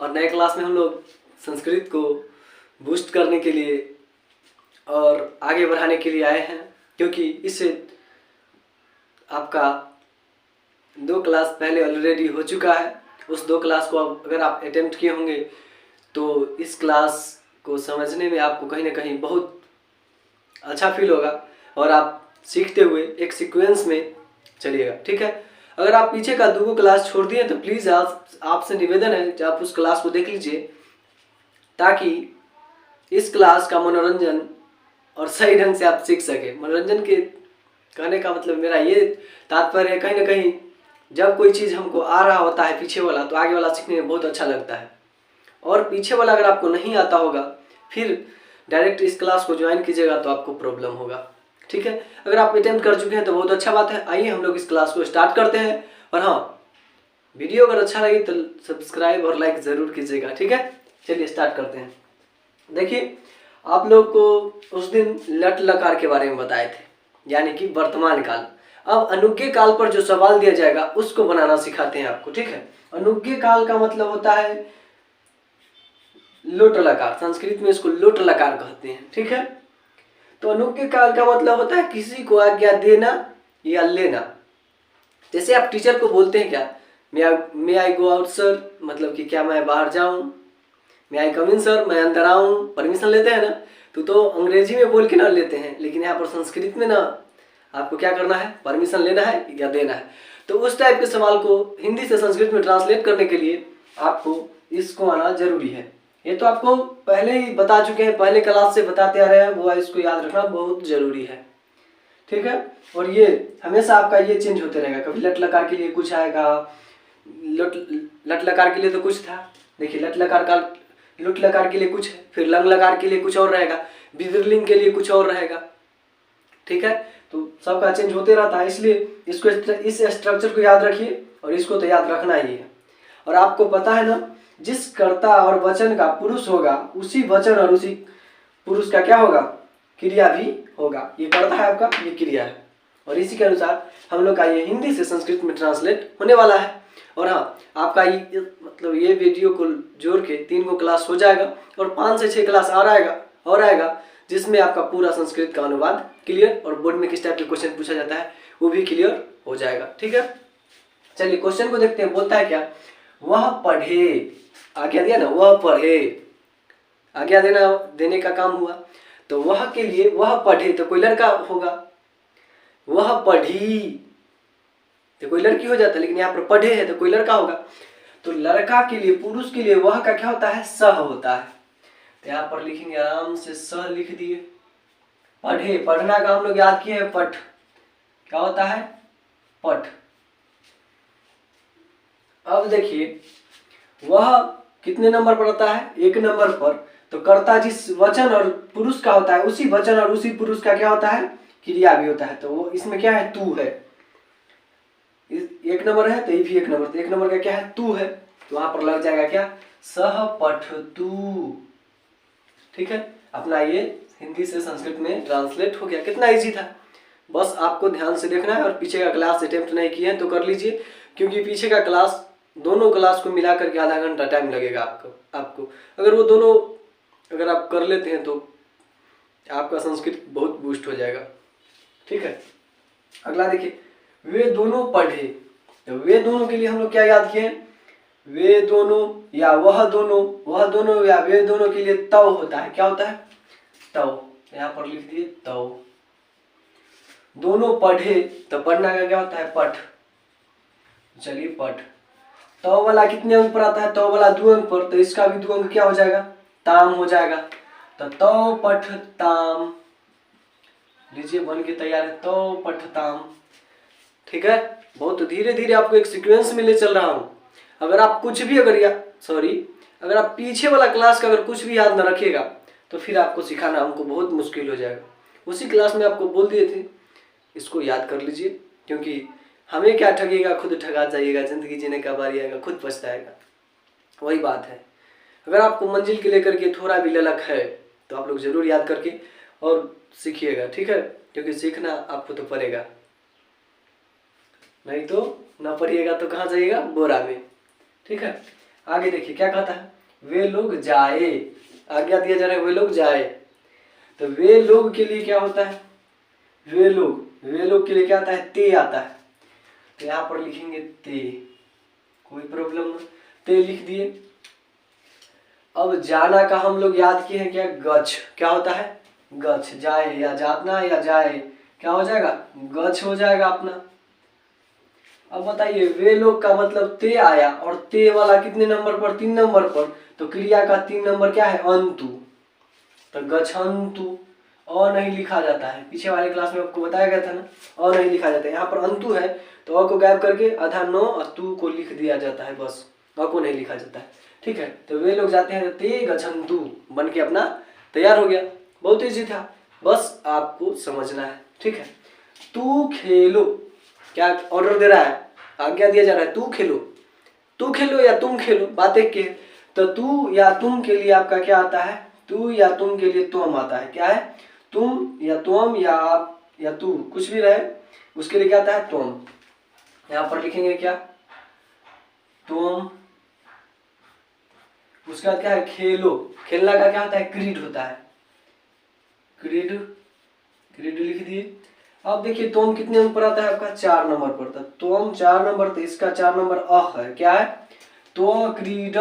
और नए क्लास में हम लोग संस्कृत को बूस्ट करने के लिए और आगे बढ़ाने के लिए आए हैं, क्योंकि इससे आपका 2 क्लास पहले ऑलरेडी हो चुका है। उस 2 क्लास को अगर आप अटेम्प्ट किए होंगे तो इस क्लास को समझने में आपको कहीं ना कहीं बहुत अच्छा फील होगा और आप सीखते हुए एक सीक्वेंस में चलिएगा। ठीक है, अगर आप पीछे का 2 क्लास छोड़ दिए तो प्लीज़ आपसे निवेदन है कि आप उस क्लास को देख लीजिए, ताकि इस क्लास का मनोरंजन और सही ढंग से आप सीख सके। मनोरंजन के कहने का मतलब मेरा ये तात्पर्य है, कहीं ना कहीं जब कोई चीज़ हमको आ रहा होता है पीछे वाला, तो आगे वाला सीखने में बहुत अच्छा लगता है। और पीछे वाला अगर आपको नहीं आता होगा, फिर डायरेक्ट इस क्लास को ज्वाइन कीजिएगा तो आपको प्रॉब्लम होगा। ठीक है, अगर आप अटेम्प्ट कर चुके हैं तो बहुत अच्छा बात है। आइए हम लोग इस क्लास को स्टार्ट करते हैं। और हाँ, वीडियो अगर अच्छा लगे तो सब्सक्राइब और लाइक ज़रूर कीजिएगा। ठीक है, चलिए स्टार्ट करते हैं। देखिए, आप लोग को उस दिन लट लकार के बारे में बताए थे, यानी कि वर्तमान काल। अब अनुज्ञे काल पर जो सवाल दिया जाएगा उसको बनाना सिखाते हैं आपको। ठीक है, अनुज्ञे काल का मतलब होता है लोट लकार, संस्कृत में इसको लोट लकार कहते हैं। ठीक है, तो अनुज्ञे काल का मतलब होता है किसी को आज्ञा देना या लेना। जैसे आप टीचर को बोलते हैं क्या, मे आई गो आउट सर, मतलब कि क्या मैं बाहर जाऊं, मे आई कम इन सर, मैं अंदर आऊं, परमिशन लेते हैं ना। तो अंग्रेजी में बोल के ना लेते हैं, लेकिन यहाँ पर संस्कृत में ना आपको क्या करना है, परमिशन लेना है या देना है। तो उस टाइप के सवाल को हिंदी से संस्कृत में ट्रांसलेट करने के लिए आपको इसको आना जरूरी है। ये तो आपको पहले ही बता चुके हैं, पहले क्लास से बताते आ रहे हैं, वो इसको याद रखना बहुत जरूरी है। ठीक है, और ये हमेशा आपका ये चेंज होते रहेगा। कभी लट लकार के लिए कुछ आएगा, लट लकार के लिए तो कुछ था, देखिए लट लकार का लुट लकार के लिए कुछ है, फिर लंग लकार के लिए कुछ और रहेगा, विदर्लिंग के लिए कुछ और रहेगा। ठीक है, तो सबका चेंज होते रहता है, इसलिए इसको इस स्ट्रक्चर को याद रखिए और इसको तो याद रखना ही है। और आपको पता है ना, जिस कर्ता और वचन का पुरुष होगा उसी वचन और उसी पुरुष का क्या होगा, क्रिया भी होगा। ये कर्ता है आपका, ये क्रिया है, और इसी के अनुसार हम लोग का ये हिंदी से संस्कृत में ट्रांसलेट होने वाला है। और हाँ, आपका ये मतलब ये वीडियो को जोड़ के 3 को क्लास हो जाएगा और 5 से 6 क्लास और आएगा जिसमें आपका पूरा संस्कृत का अनुवाद क्लियर और बोर्ड में किस टाइप के क्वेश्चन पूछा जाता है वो भी क्लियर हो जाएगा। ठीक है, चलिए क्वेश्चन को देखते हैं। बोलता है क्या, वह पढ़े, आज्ञा दिया ना, वह पढ़े, आज्ञा देने का काम हुआ। तो वह के लिए वह पढ़े तो कोई लड़का होगा, वह पढ़ी तो कोई लड़की हो जाता है, लेकिन यहाँ पर पढ़े है तो कोई लड़का होगा। तो लड़का के लिए, पुरुष के लिए वह का क्या होता है, सह होता है। तो यहाँ पर लिखेंगे आराम से, सह लिख दिए। पढ़े, पढ़ना का हम लोग याद किए हैं, पठ क्या होता है, पठ। अब देखिए, वह कितने नंबर पर होता है, 1 नंबर पर। तो कर्ता जिस वचन और पुरुष का होता है उसी वचन और उसी पुरुष का क्या होता है, क्रिया भी होता है। तो वो इसमें क्या है, तू है। 1 नंबर है तो ये भी 1 नंबर, तो 1 नंबर का क्या है, तू है। तो वहां पर लग जाएगा क्या, सह पठ तू। ठीक है, अपना ये हिंदी से संस्कृत में ट्रांसलेट हो गया। कितना इजी था, बस आपको ध्यान से देखना है। और पीछे का क्लास अटेम्प्ट नहीं किए हैं तो कर लीजिए, क्योंकि पीछे का क्लास, दोनों क्लास को मिला करके आधा घंटा टाइम लगेगा आपको। अगर वो दोनों अगर आप कर लेते हैं तो आपका संस्कृत बहुत बूस्ट हो जाएगा। ठीक है, अगला देखिए, वे दोनों पढ़े। तो वे दोनों के लिए हम लोग क्या याद किए, वे दोनों या वह दोनों या वे दोनों के लिए तव होता है। क्या होता है, तव। यहाँ पर लिख दिए तव। दोनों पढ़े तो पढ़ना का क्या होता है, पठ। चलिए पठ। तव वाला कितने अंक पर आता है, तव वाला 2 अंक पर, तो इसका भी 2 अंक क्या हो जाएगा, ताम हो जाएगा। तो तव पठ ताम, लीजिए बन के तैयार है, तव पठ ताम। ठीक है, बहुत धीरे धीरे आपको एक सीक्वेंस में ले चल रहा हूं। अगर आप कुछ भी अगर आप पीछे वाला क्लास का अगर कुछ भी याद न रखिएगा तो फिर आपको सिखाना हमको बहुत मुश्किल हो जाएगा। उसी क्लास में आपको बोल दिए थे इसको याद कर लीजिए, क्योंकि हमें क्या ठगेगा, खुद ठगा जाइएगा। जिंदगी जीने का बारी आएगा, खुद पछताएगा। वही बात है, अगर आपको मंजिल के लेकर के थोड़ा भी ललक है तो आप लोग जरूर याद करके और सीखिएगा। ठीक है, क्योंकि सीखना आपको तो पड़ेगा, नहीं तो ना पढ़िएगा तो कहाँ जाइएगा, बोरा में। ठीक है, आगे देखिए क्या कहता है, वे लोग जाए, आज्ञा दिया जा रहा है वे लोग जाए। तो वे लोग के लिए क्या होता है, वे लोग के लिए क्या आता है, ते आता है। तो यहाँ पर लिखेंगे ते, कोई प्रॉब्लम नहीं, ते लिख दिए। अब जाना का हम लोग याद किए हैं क्या, गच्छ, क्या होता है गच्छ, जाए या जातना या जाए, क्या हो जाएगा गच्छ हो जाएगा अपना। अब बताइए वे लोग का मतलब ते आया, और ते वाला कितने नंबर पर, 3 नंबर पर, तो क्रिया का 3 नंबर क्या है, अंतु, तो गच्छन्तु। अ नहीं लिखा जाता है, पीछे वाले क्लास में आपको बताया गया था ना, अ नहीं लिखा जाता है। यहाँ पर अंतु है तो अ को गायब करके आधा नो और तू को लिख दिया जाता है, बस अ को नहीं लिखा जाता है, ठीक है। तो वे लोग जाते हैं, ते गच्छन्तु बन के अपना तैयार हो गया। बहुत ईजी था, बस आपको समझना है, ठीक है। तू खेलो, क्या ऑर्डर दे रहा है, आज्ञा दिया जा रहा है, तू खेलो या तुम खेलो, बात एक के। तो तू या तुम के लिए आपका क्या आता है, तू या तुम के लिए तुम आता है, क्या है, तुम या तुम या आप या तू, कुछ भी रहे उसके लिए क्या आता है, तुम। यहां पर लिखेंगे क्या, तुम, उसके बाद क्या है, खेलो, खेलना का क्या होता है, क्रीड होता है, क्रीड लिख दिए। अब देखिए तुम कितने नंबर पर आता है आपका, 4 नंबर पर, तो तुम 4 नंबर, तो इसका 4 नंबर अ है, क्या है, तो क्रीड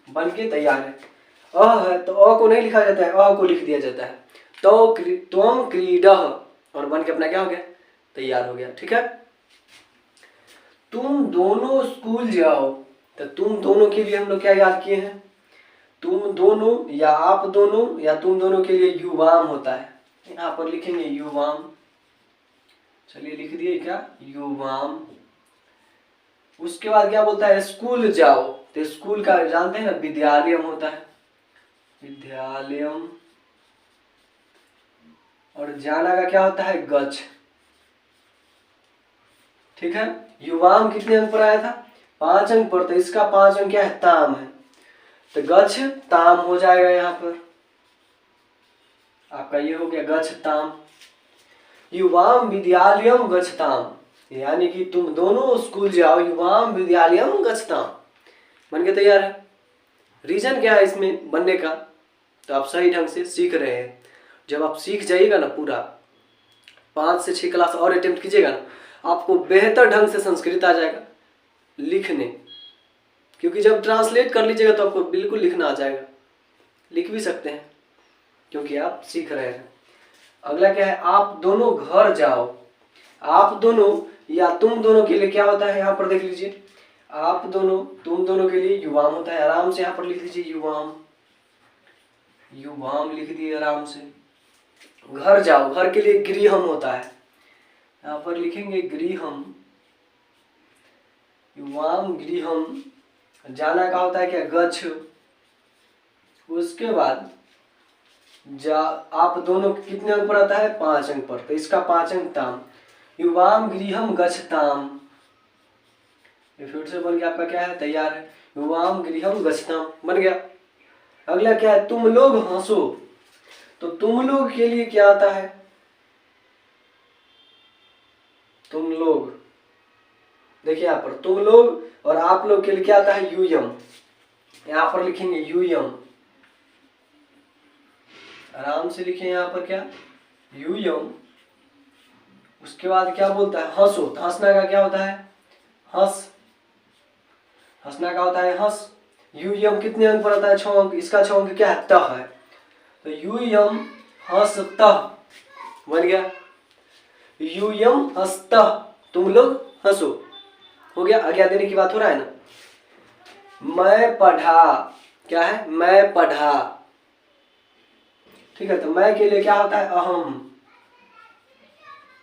बन के तैयार है। अ है तो अ को नहीं लिखा जाता है, अ को लिख दिया जाता है, तो तुम क्रीड, और बन के अपना क्या हो गया, तैयार हो गया, ठीक है। तुम दोनों स्कूल जाओ, तो तुम दोनों के लिए हम लोग क्या याद किए हैं, तुम दोनों या आप दोनों या तुम दोनों के लिए युवाम होता है, यहाँ पर लिखेंगे युवाम, चलिए लिख दिए क्या, युवाम। उसके बाद क्या बोलता है, स्कूल जाओ, तो स्कूल का जानते हैं ना, विद्यालयम होता है, विद्यालयम। और जाना का क्या होता है, गच्छ, ठीक है। युवाम कितने अंक पर आया था, 5 अंक पर, तो इसका 5 अंक क्या है, ताम है, तो गच्छ ताम हो जाएगा। यहाँ पर आपका ये हो गया गच्छ ताम। युवाम विद्यालयम गच्छताम, यानी कि तुम दोनों स्कूल जाओ, युवाम विद्यालयम गच्छताम बन के तैयार है। रीजन क्या है इसमें बनने का, तो आप सही ढंग से सीख रहे हैं। जब आप सीख जाइएगा ना, पूरा 5 से 6 क्लास और अटेम्प्ट कीजिएगा ना, आपको बेहतर ढंग से संस्कृत आ जाएगा लिखने, क्योंकि जब ट्रांसलेट कर लीजिएगा तो आपको बिल्कुल लिखना आ जाएगा, लिख भी सकते हैं क्योंकि आप सीख रहे हैं। अगला क्या है, आप दोनों घर जाओ, आप दोनों या तुम दोनों के लिए क्या होता है, यहाँ पर देख लीजिए, आप दोनों तुम दोनों के लिए युवाम होता है, आराम से यहाँ पर लिख लीजिए युवाम, युवाम लिख दिए आराम से। घर जाओ, घर के लिए गृहम होता है, यहाँ पर लिखेंगे गृहम, युवाम गृहम। जाना का होता है क्या, गच्छ। उसके बाद आप दोनों कितने अंक पर आता है, 5 अंक पर, तो इसका 5 अंक ताम, युवाम गृहम गच्छताम, ये फिर से बन गया आपका क्या है, तैयार है, युवाम गृहम गच्छताम बन गया। अगला क्या है, तुम लोग हंसो, तो तुम लोग के लिए क्या आता है, तुम लोग, देखिए यहाँ पर तुम लोग, और आप लोग के लिए क्या आता है, यूयम, यहाँ पर लिखेंगे यूयम, आराम से लिखें यहाँ पर क्या, यूयम। उसके बाद क्या बोलता है, हंसो, तो हंसना का क्या होता है, हंस, हंसना का होता है हंस। यूयम कितने अंक पर आता है, 6 अंक, इसका 6 अंक क्या है, तह है, तो यूयम हंसतः बन गया, यूयम हंसतः, तुम लोग हंसो, हो गया। आज्ञा देने की बात हो रहा है ना। मैं पढ़ा, क्या है, मैं पढ़ा, ठीक है। तो मैं के लिए क्या होता है, अहम,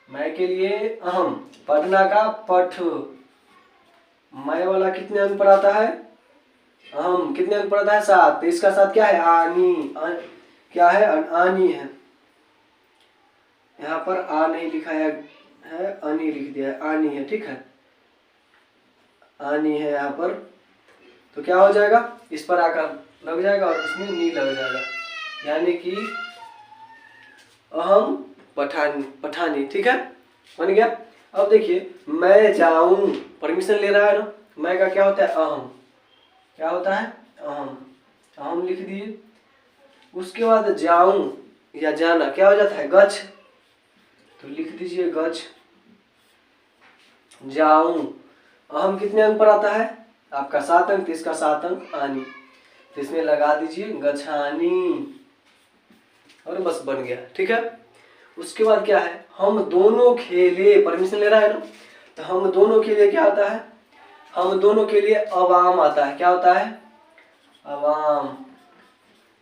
मैं के लिए अहम, पढ़ना का पठ, मैं वाला कितने अंक पर आता है, अहम कितने अंक पर आता है, 7, तो इसका 7 क्या है, आनी, क्या है, आनी है, यहाँ पर आ नहीं लिखा है, आनी लिख दिया है, आनी है, ठीक है, आनी है यहाँ पर, तो क्या हो जाएगा, इस पर आकर लग जाएगा और इसमें नी लग जाएगा, यानी कि अहम पठानी, पठानी, ठीक है, बन गया। अब देखिए मैं जाऊं, परमिशन ले रहा है ना, मैं का क्या होता है, अहम, क्या होता है? अहम। अहम लिख दिए। उसके बाद जाऊं या जाना क्या हो जाता है? गच्छ। तो लिख दीजिए गच्छ। जाऊं, अहम कितने अंक पर आता है? आपका 7 अंक, तो इसका 7 अंक आनी, तो इसमें लगा दीजिए गछानी और बस बन गया। ठीक है। उसके बाद क्या है? हम दोनों खेले, परमिशन ले रहा है ना, तो हम दोनों के लिए क्या आता है? हम दोनों के लिए अवाम आता है। क्या होता है? अवाम।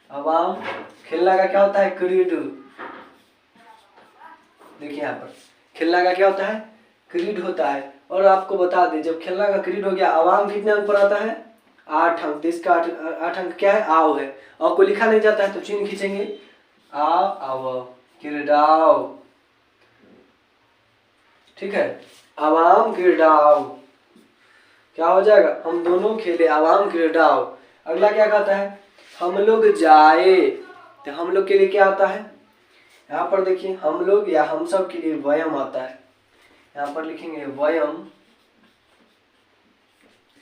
अवाम। खेलना का क्या होता है? क्रीड। देखिए यहाँ पर खेलना का क्या होता है? क्रीड होता है। और आपको बता दें, जब खेलना का क्रीड हो गया, अवाम कितने अंक पर आता है? 8 अंक। तो इसका 8 अंक क्या है? आव है। और को लिखा नहीं जाता है तो चिन्ह खींचेंगे, आ आव, क्रीडाव। ठीक है, अवाम क्रीडाव क्या हो जाएगा? हम दोनों खेले, अवाम क्रीडाव। अगला क्या कहता है? हम लोग जाए, तो हम लोग के लिए क्या आता है? यहाँ पर देखिए, हम लोग या हम सब के लिए वयम आता है। यहाँ पर लिखेंगे वयम।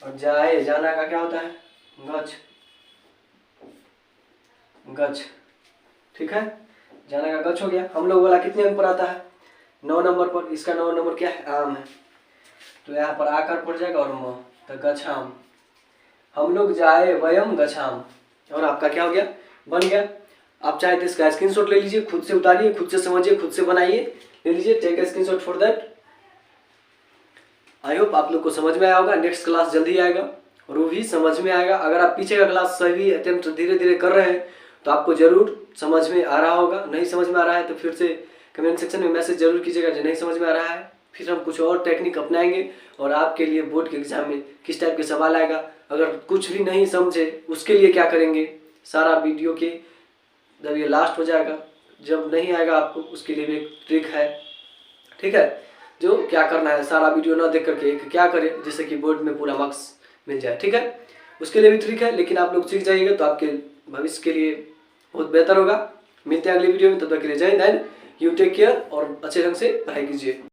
और जाए, जाना का क्या होता है? गच्छ। गच्छ। ठीक है, जाना का गच्छ हो गया। हम लोग वाला कितने अंक पर आता है? 9 नंबर पर। इसका 9 नंबर क्या है? आम है, तो यहाँ पर आकर पड़ जाएगा और म, तो गच्छाम। हम लोग जाए वयम गच्छाम। और आपका क्या हो गया? बन गया। आप चाहे तो इसका स्क्रीनशॉट ले लीजिए, खुद से उतारिए, खुद से समझिए, खुद से बनाइए, ले लीजिए, take screenshot for that. I hope आप लोग को समझ में आया होगा। नेक्स्ट क्लास जल्दी आएगा और वो भी समझ में आएगा। अगर आप पीछे का क्लास सभी अटेम्प्ट धीरे धीरे कर रहे हैं तो आपको जरूर समझ में आ रहा होगा। नहीं समझ में आ रहा है तो फिर से कमेंट सेक्शन में मैसेज जरूर कीजिएगा जो नहीं समझ में आ रहा है। फिर हम कुछ और टेक्निक अपनाएंगे और आपके लिए बोर्ड के एग्जाम में किस टाइप के सवाल आएगा, अगर कुछ भी नहीं समझे उसके लिए क्या करेंगे, सारा वीडियो के जब ये लास्ट हो जाएगा, जब नहीं आएगा आपको उसके लिए भी एक ट्रिक है। ठीक है, जो क्या करना है, सारा वीडियो ना देख करके एक क्या करें जिससे कि बोर्ड में पूरा मार्क्स मिल जाए। ठीक है, उसके लिए भी ट्रिक है, लेकिन आप लोग सीख जाइएगा तो आपके भविष्य के लिए बहुत बेहतर होगा। मिलते हैं अगली वीडियो में, तब तक के लिए जय हिंद। यू टेक केयर और अच्छे ढंग से पढ़ाई कीजिए।